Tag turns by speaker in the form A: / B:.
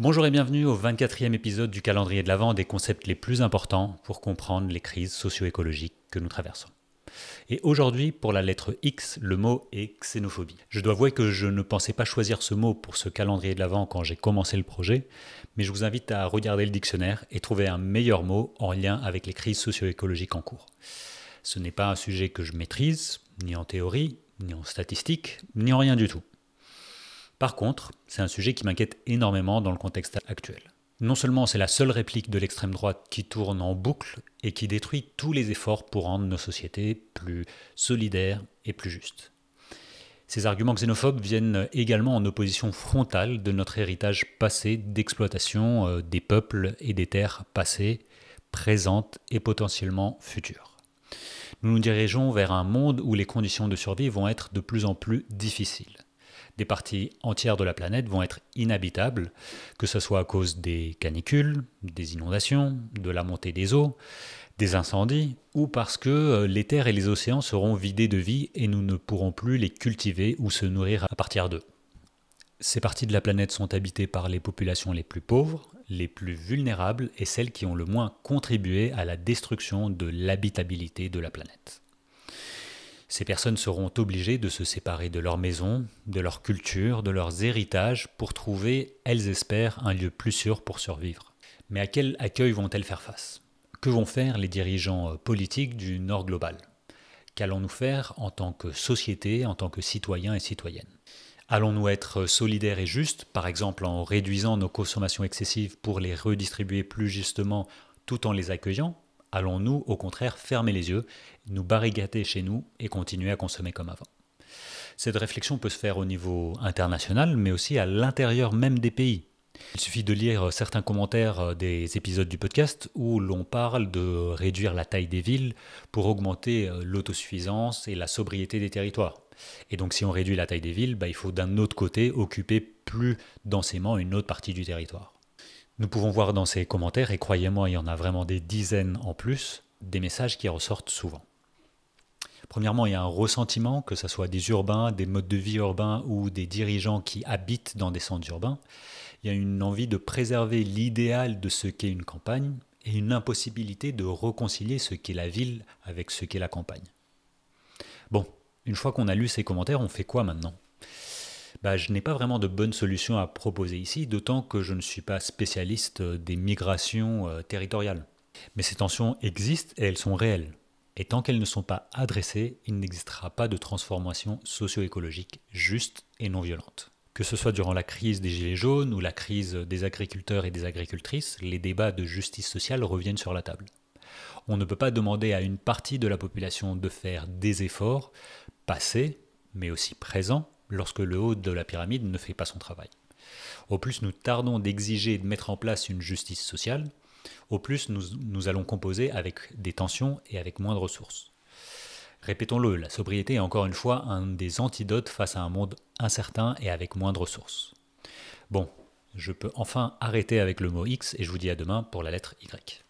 A: Bonjour et bienvenue au 24e épisode du calendrier de l'Avent des concepts les plus importants pour comprendre les crises socio-écologiques que nous traversons. Et aujourd'hui, pour la lettre X, le mot est xénophobie. Je dois avouer que je ne pensais pas choisir ce mot pour ce calendrier de l'Avent quand j'ai commencé le projet, mais je vous invite à regarder le dictionnaire et trouver un meilleur mot en lien avec les crises socio-écologiques en cours. Ce n'est pas un sujet que je maîtrise, ni en théorie, ni en statistique, ni en rien du tout. Par contre, c'est un sujet qui m'inquiète énormément dans le contexte actuel. Non seulement c'est la seule réplique de l'extrême droite qui tourne en boucle et qui détruit tous les efforts pour rendre nos sociétés plus solidaires et plus justes. Ces arguments xénophobes viennent également en opposition frontale de notre héritage passé d'exploitation des peuples et des terres passées, présentes et potentiellement futures. Nous nous dirigeons vers un monde où les conditions de survie vont être de plus en plus difficiles. Des parties entières de la planète vont être inhabitables, que ce soit à cause des canicules, des inondations, de la montée des eaux, des incendies, ou parce que les terres et les océans seront vidés de vie et nous ne pourrons plus les cultiver ou se nourrir à partir d'eux. Ces parties de la planète sont habitées par les populations les plus pauvres, les plus vulnérables et celles qui ont le moins contribué à la destruction de l'habitabilité de la planète. Ces personnes seront obligées de se séparer de leur maison, de leur culture, de leurs héritages pour trouver, elles espèrent, un lieu plus sûr pour survivre. Mais à quel accueil vont-elles faire face ? Que vont faire les dirigeants politiques du Nord global ? Qu'allons-nous faire en tant que société, en tant que citoyens et citoyennes ? Allons-nous être solidaires et justes, par exemple en réduisant nos consommations excessives pour les redistribuer plus justement tout en les accueillant ? Allons-nous, au contraire, fermer les yeux, nous barricader chez nous et continuer à consommer comme avant ? Cette réflexion peut se faire au niveau international, mais aussi à l'intérieur même des pays. Il suffit de lire certains commentaires des épisodes du podcast où l'on parle de réduire la taille des villes pour augmenter l'autosuffisance et la sobriété des territoires. Et donc si on réduit la taille des villes, il faut d'un autre côté occuper plus densément une autre partie du territoire. Nous pouvons voir dans ces commentaires, et croyez-moi, il y en a vraiment des dizaines en plus, des messages qui ressortent souvent. Premièrement, il y a un ressentiment, que ce soit des urbains, des modes de vie urbains ou des dirigeants qui habitent dans des centres urbains. Il y a une envie de préserver l'idéal de ce qu'est une campagne et une impossibilité de réconcilier ce qu'est la ville avec ce qu'est la campagne. Bon, une fois qu'on a lu ces commentaires, on fait quoi maintenant ? Je n'ai pas vraiment de bonne solution à proposer ici, d'autant que je ne suis pas spécialiste des migrations territoriales. Mais ces tensions existent et elles sont réelles. Et tant qu'elles ne sont pas adressées, il n'existera pas de transformation socio-écologique juste et non violente. Que ce soit durant la crise des Gilets jaunes ou la crise des agriculteurs et des agricultrices, les débats de justice sociale reviennent sur la table. On ne peut pas demander à une partie de la population de faire des efforts, passés, mais aussi présents, lorsque le haut de la pyramide ne fait pas son travail. Au plus nous tardons d'exiger et de mettre en place une justice sociale, au plus nous allons composer avec des tensions et avec moins de ressources. Répétons-le, la sobriété est encore une fois un des antidotes face à un monde incertain et avec moins de ressources. Bon, je peux enfin arrêter avec le mot X et je vous dis à demain pour la lettre Y.